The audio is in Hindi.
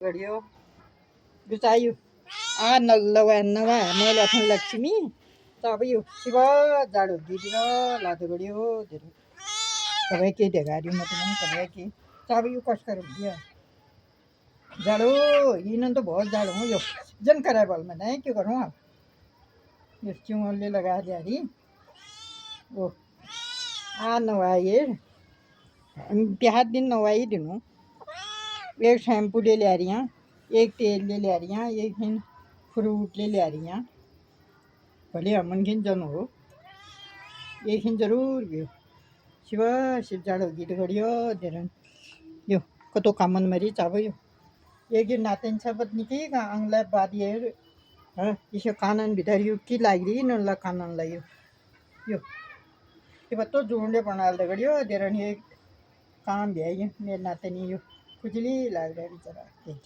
घडियो बिचायो आ नलवा नवा मैले आफ्नो लक्ष्मी तब यो शिव जाडो दीदी लादो घडियो तेरे तब के देगारी मत तब के तब यो कस कर दिया जाडो इन तो बहुत जाडो हो यो जन कराए बल में नहीं क्यों करूँ आप इस चुंगले लगा दिया रही ओ आ नवाए बिहार दिन नवाई दिनू एक शैम्पू ले आ रही हैं एक तेल ले आ रही हैं एक हिन फ्रूट ले आ रही हैं भले हमन खिन जन हो एक हिन जरूर भी शिव शिव जाडो गीत घडियो देरन यो कतो कामन मरी चाबो यो एक दिन नातेन सबत निकी का अंगला बाद ये इसे कानन भीतर यो की लागी न कानन लायो यो ये बतो जोड़ने बनाल दे घडियो देरन ये काम भी है ये मेरे नाते नहीं यो खुजली लग रहा है बेचारा